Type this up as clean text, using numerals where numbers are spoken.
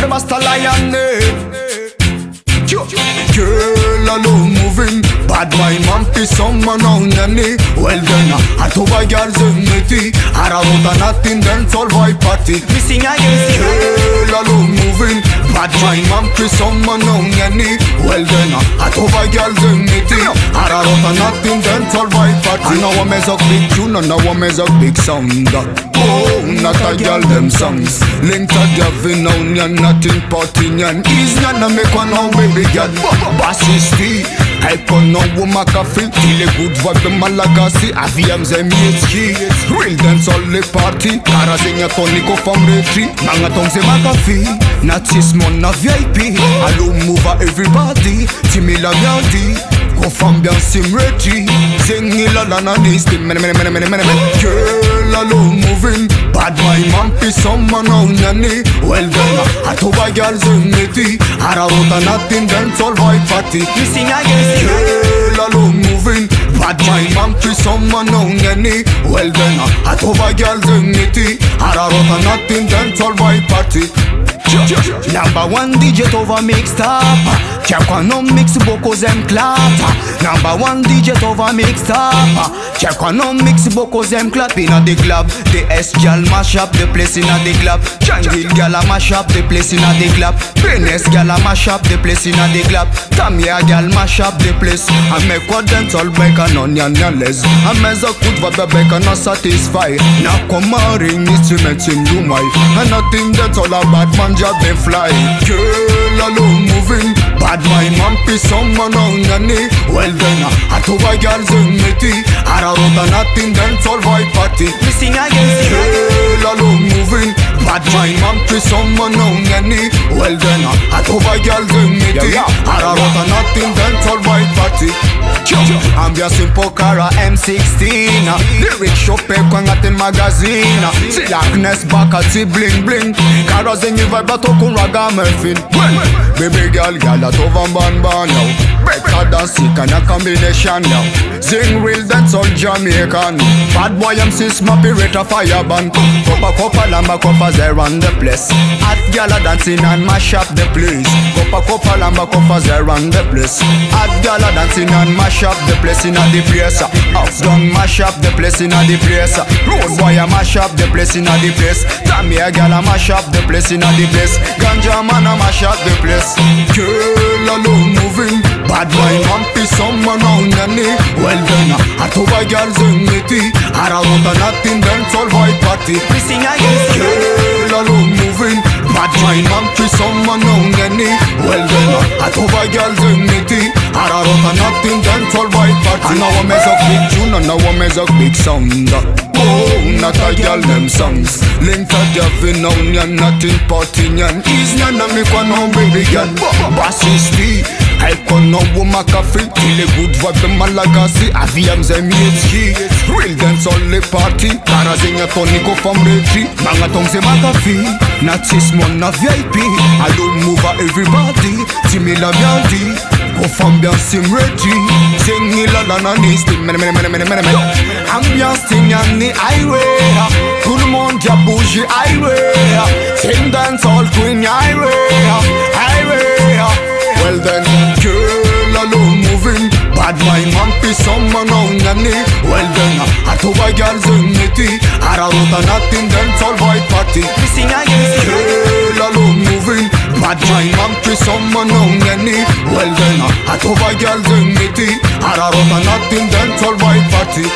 Basta lion girl alone moving, bad mind man fi someone on your knee. Well then, I told my girls in the tea, I wrote a nothing then solve my party. Missing again. Girl alone moving, bad mind man fi someone on your knee. Well then, I told my girls in the tea, I wrote a nothing then solve my party. Now I mess up big tune, and now I mess up big sound. Oh, not a girl them songs. Link to Gavin on ya, nothing potting ya. Is not a make one now baby girl. Bassisti, I can no woman cafe. Till a good vibe the Malagasy. Aviam ZMHG. Real dance all the party. Karazenya tonico from the tree. Mangatong se makafi. Natismo na VIP. Allo move everybody. Timila Miandi. Go from bien simreti. Zengila lana nisti. Girl alone moving. Bad my man fi someone on your knee. Well done. I told my girls in the tea. I wrote a nothing then solve my party. Missing again. Girl alone moving. Bad my man fi someone on your knee. Well done. I told my girls in the tea. I wrote a nothing then solve my party. Number one DJ over mix top. Check no mix boko zem clap. Number one DJ over mix top. Check no mix boko zem clap inna the club. The S gal mash up the place inna the club. Jungle gal a mash up the place inna the club. Penis gal a mash up the place inna the club. Tamia gal mash up the place. I make what dance all back and onion and les. I mess up good for the back and not satisfy. Now come on ring instruments in room wide. And nothing that's all about man job they fly. Girl alone moving. Bad my man fi someone on your knee. Well then, I told my girls in the tea. I wrote a nothing then solve my party. Missing again. Girl alone moving. Bad my man fi someone on your knee. Well then, I told my girls in the tea. I wrote a nothing then solve my party. I'm just simple Cara M16. Lyric shop kwangatin magazine. Si darkness back at si bling bling. Cara zenye vibe atokun raga murphin. Baby girl at over ban now. Better than sick and a combination now. Zing real dance all Jamaican. Bad boy MC smappy rate a fire band. Copa lamba copas there on the place. Hot gal a dancing and mash up the place. Copa lamba copas there on the place. Hot gal a dancing and mash up the place inna the place. House done mash up the place inna the place. Road boy a mash up the place inna the place. Tammy a gal a mash up the place inna the place. Ganja man a mash up the place. Girl alone moving. Bad boy man fi someone on your knee. Well then, I told my girls in the tea. I wrote a nothing then solve my party. Missing again. Girl alone moving. Bad boy man fi someone on your knee. Well then, I told my girls in the tea. I wrote a nothing then solve my party. Now I mess up big tune and now I mess up big sound. Oh, not a girl them songs. Link to Gavin on ya, nothing potting ya. Is none of me kwa no baby girl. Bassisti, I can no woman cafe. Till a good vibe the Malagasy. Aviam ZMHG. Real dance all the party. Karazenya tonico from the tree. Mangatong se makafi. Natismo na VIP. I don't move everybody. Timila Miandi. Go from bien simreti. Zengila lana nisti. Ambiance ting on the highway. Tout le monde a bougé highway. Sing dance all queen highway. Well then, girl alone moving. Bad my man fi someone on your knee. Well then, I told my girls in the tea. I wrote a nothing then solve my party. Missing again. Girl alone moving. Bad my man fi someone on your knee. Well then, I told my girls in the tea. I wrote a nothing then solve my party.